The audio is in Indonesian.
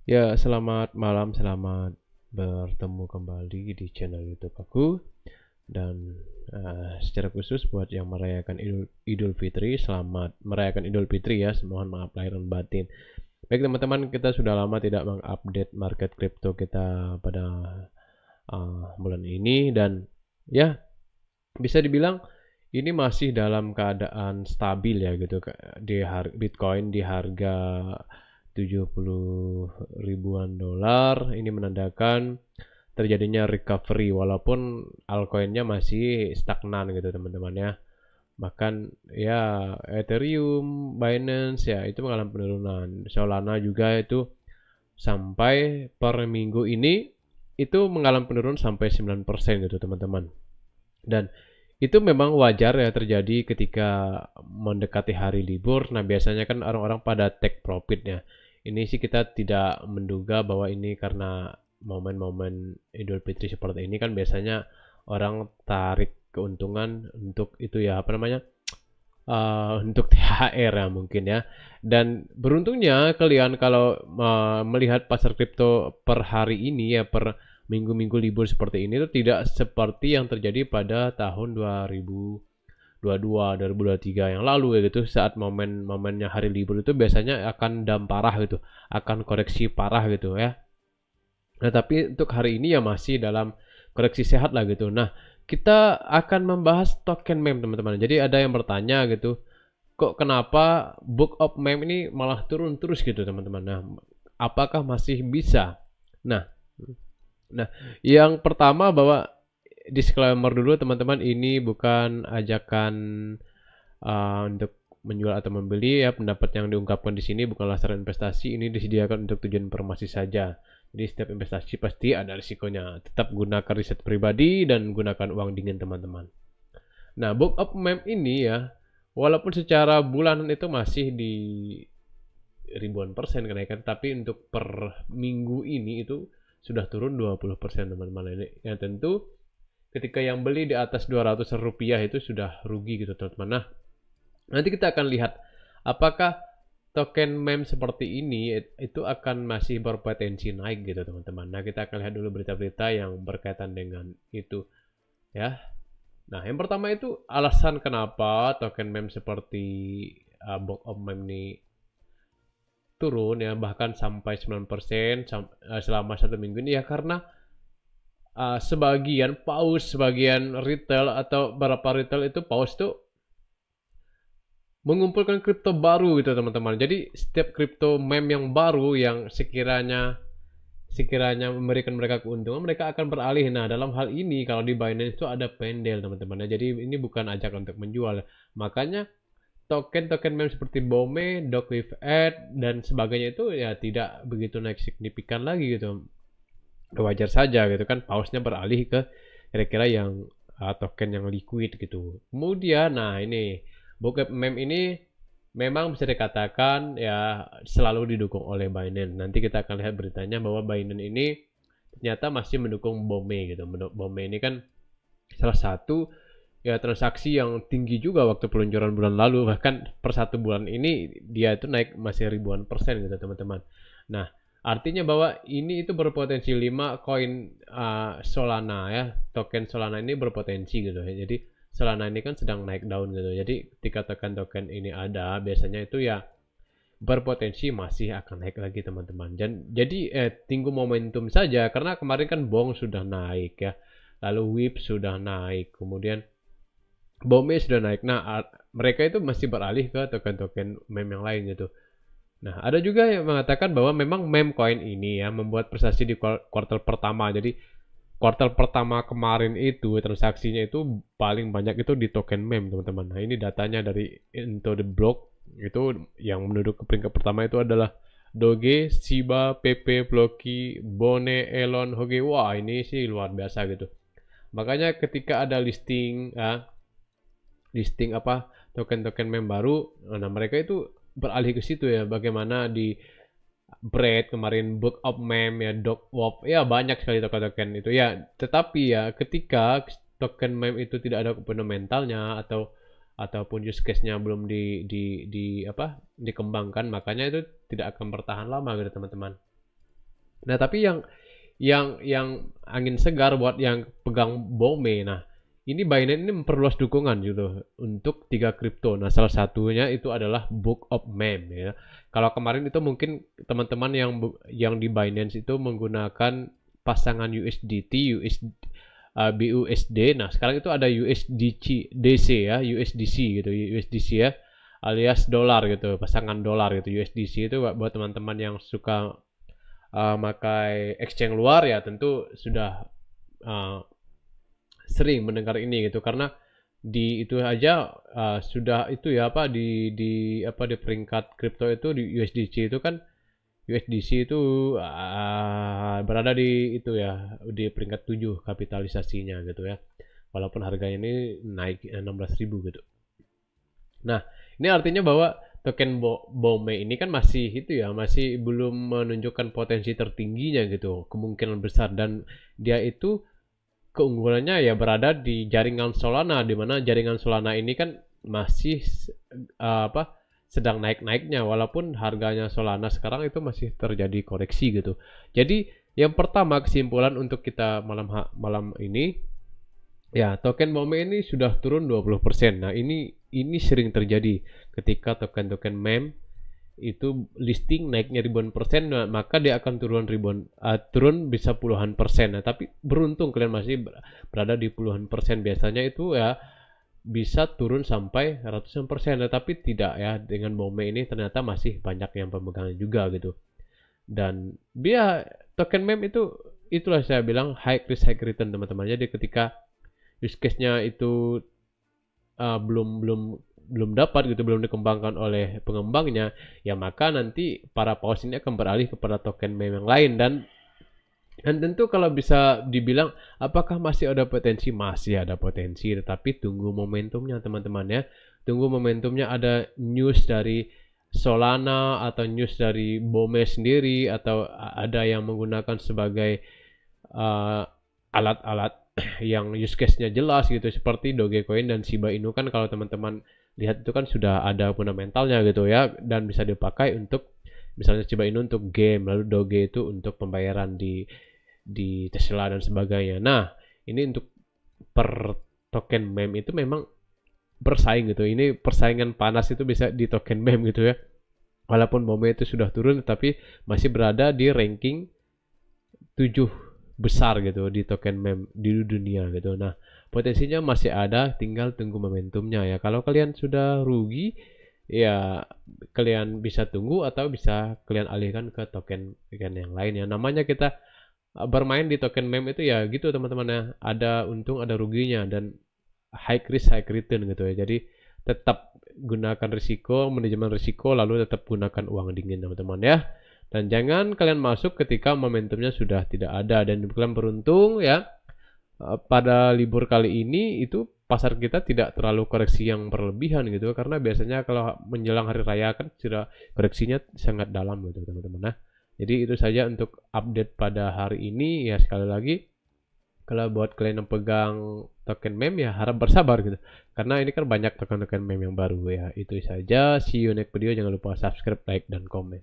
Ya, selamat malam, selamat bertemu kembali di channel YouTube aku. Dan secara khusus buat yang merayakan Idul Fitri, selamat merayakan Idul Fitri ya. Mohon maaf lahir dan batin. Baik teman-teman, kita sudah lama tidak mengupdate market crypto kita pada bulan ini dan ya bisa dibilang ini masih dalam keadaan stabil ya gitu di Bitcoin di harga 70 ribuan dolar. Ini menandakan terjadinya recovery walaupun altcoinnya masih stagnan gitu teman-teman ya. Bahkan ya Ethereum, Binance ya itu mengalami penurunan. Solana juga itu sampai per minggu ini itu mengalami penurunan sampai 9% gitu teman-teman. Dan itu memang wajar ya terjadi ketika mendekati hari libur. Nah, biasanya kan orang-orang pada take profit ya. Ini sih kita tidak menduga bahwa ini karena momen-momen Idul Fitri seperti ini kan biasanya orang tarik keuntungan untuk itu ya apa namanya untuk THR ya mungkin ya. Dan beruntungnya kalian kalau melihat pasar kripto per hari ini ya per minggu-minggu libur seperti ini itu tidak seperti yang terjadi pada tahun 2022, 2023 yang lalu ya gitu saat momen-momennya hari libur itu biasanya akan dam parah gitu, akan koreksi parah gitu ya. Nah, tapi untuk hari ini ya masih dalam koreksi sehat lah gitu. Nah, kita akan membahas token meme teman-teman. Jadi ada yang bertanya gitu, kok kenapa Book of Meme ini malah turun terus gitu teman-teman. Nah, apakah masih bisa? Nah, nah, yang pertama bahwa disclaimer dulu teman-teman, ini bukan ajakan untuk menjual atau membeli ya. Pendapat yang diungkapkan di sini bukanlah saran investasi, ini disediakan untuk tujuan informasi saja. Jadi setiap investasi pasti ada risikonya. Tetap gunakan riset pribadi dan gunakan uang dingin teman-teman. Nah, Book of Meme ini ya, walaupun secara bulanan itu masih di ribuan persen kenaikan, tapi untuk per minggu ini itu sudah turun 20% teman-teman. Ini yang tentu ketika yang beli di atas 200 rupiah itu sudah rugi gitu teman-teman. Nah, nanti kita akan lihat apakah token meme seperti ini itu akan masih berpotensi naik gitu teman-teman. Nah, kita akan lihat dulu berita-berita yang berkaitan dengan itu ya. Nah, yang pertama itu alasan kenapa token meme seperti Book of Meme ini turun ya bahkan sampai 9% selama satu minggu ini ya karena sebagian paus, sebagian retail atau beberapa retail itu paus tuh mengumpulkan kripto baru gitu teman-teman. Jadi setiap kripto meme yang baru yang sekiranya memberikan mereka keuntungan, mereka akan beralih. Nah, dalam hal ini kalau di Binance itu ada pendel teman-teman. Nah, jadi ini bukan ajakan untuk menjual. Makanya token-token meme seperti Bome, Dog with Ad dan sebagainya itu ya tidak begitu naik signifikan lagi gitu. Wajar saja gitu kan pausnya beralih ke kira-kira yang token yang liquid gitu. Kemudian nah ini bokep meme ini memang bisa dikatakan ya selalu didukung oleh Binance. Nanti kita akan lihat beritanya bahwa Binance ini ternyata masih mendukung Bome gitu. Bome ini kan salah satu ya transaksi yang tinggi juga waktu peluncuran bulan lalu, bahkan per satu bulan ini dia itu naik masih ribuan persen gitu teman-teman. Nah, artinya bahwa ini itu berpotensi 5 koin Solana ya, token Solana ini berpotensi gitu ya. Jadi Solana ini kan sedang naik daun gitu. Jadi ketika token-token ini ada, biasanya itu ya berpotensi masih akan naik lagi teman-teman. Dan jadi tunggu momentum saja karena kemarin kan Bong sudah naik ya. Lalu WIP sudah naik, kemudian Bome sudah naik. Nah, mereka itu masih beralih ke token-token meme yang lain gitu. Nah, ada juga yang mengatakan bahwa memang meme coin ini ya membuat prestasi di kuartal pertama. Jadi, kuartal pertama kemarin itu transaksinya itu paling banyak itu di token meme, teman-teman. Nah, ini datanya dari Into the Block. Itu yang menduduki peringkat pertama itu adalah Doge, Shiba, Pepe, Blocky, Bone, Elon, Hoge. Wah, ini sih luar biasa gitu. Makanya ketika ada listing apa token-token meme baru, nah mereka itu beralih ke situ ya. Bagaimana di Bread kemarin Book of Meme ya, Dog Wop ya banyak sekali token-token itu ya. Tetapi ya ketika token meme itu tidak ada fundamentalnya ataupun use case-nya belum di apa dikembangkan, makanya itu tidak akan bertahan lama gitu teman-teman. Nah, tapi yang angin segar buat yang pegang BOME. Nah, ini Binance ini memperluas dukungan gitu untuk 3 kripto. Nah, salah satunya itu adalah Book of Meme ya. Kalau kemarin itu mungkin teman-teman yang di Binance itu menggunakan pasangan USDT, BUSD. Nah, sekarang itu ada USDC, DC ya, USDC gitu, USDC ya, alias dolar gitu, pasangan dolar gitu. USDC itu buat teman-teman yang suka pakai exchange luar ya tentu sudah uh, sering mendengar ini gitu karena di itu aja sudah itu ya apa di peringkat kripto itu di USDC itu kan USDC itu berada di itu ya di peringkat 7 kapitalisasinya gitu ya. Walaupun harganya ini naik 16.000 gitu. Nah, ini artinya bahwa token BOME ini kan masih itu ya, masih belum menunjukkan potensi tertingginya gitu, kemungkinan besar dan dia itu keunggulannya ya berada di jaringan Solana di mana jaringan Solana ini kan masih apa sedang naik-naiknya walaupun harganya Solana sekarang itu masih terjadi koreksi gitu. Jadi yang pertama kesimpulan untuk kita malam ini ya token BOME ini sudah turun 20%. Nah, ini sering terjadi ketika token-token meme itu listing naiknya ribuan persen, nah, maka dia akan turun bisa puluhan persen. Nah, tapi beruntung kalian masih berada di puluhan persen. Biasanya itu ya bisa turun sampai ratusan persen, nah, tapi tidak ya dengan BOME ini ternyata masih banyak yang pemegangnya juga gitu. Dan dia token meme itu itulah saya bilang high risk high return teman-teman. Jadi ketika use case-nya itu belum dapat gitu, belum dikembangkan oleh pengembangnya, ya maka nanti para paus ini akan beralih kepada token meme yang lain dan tentu kalau bisa dibilang apakah masih ada potensi, masih ada potensi, tetapi tunggu momentumnya teman-teman ya. Tunggu momentumnya ada news dari Solana atau news dari BOME sendiri atau ada yang menggunakan sebagai alat-alat yang use case-nya jelas gitu seperti Dogecoin dan Shiba Inu kan kalau teman-teman lihat itu kan sudah ada fundamentalnya gitu ya dan bisa dipakai untuk misalnya Shiba Inu untuk game lalu Doge itu untuk pembayaran di Tesla dan sebagainya. Nah, ini untuk per token meme itu memang bersaing gitu. Ini persaingan panas itu bisa di token meme gitu ya. Walaupun BOME itu sudah turun tetapi masih berada di ranking 7 besar gitu di token meme di dunia gitu. Nah, potensinya masih ada, tinggal tunggu momentumnya ya. Kalau kalian sudah rugi, ya kalian bisa tunggu atau bisa kalian alihkan ke token yang lain ya. Namanya kita bermain di token meme itu ya gitu teman-teman ya. Ada untung, ada ruginya dan high risk high return gitu ya. Jadi tetap gunakan risiko, manajemen risiko lalu tetap gunakan uang dingin teman-teman ya. Dan jangan kalian masuk ketika momentumnya sudah tidak ada dan kalian beruntung ya pada libur kali ini itu pasar kita tidak terlalu koreksi yang berlebihan gitu karena biasanya kalau menjelang hari raya kan sudah koreksinya sangat dalam gitu teman-teman. Nah, jadi itu saja untuk update pada hari ini ya sekali lagi kalau buat kalian yang pegang token meme ya harap bersabar gitu karena ini kan banyak token-token meme yang baru ya. Itu saja, see you next video, jangan lupa subscribe, like dan komen.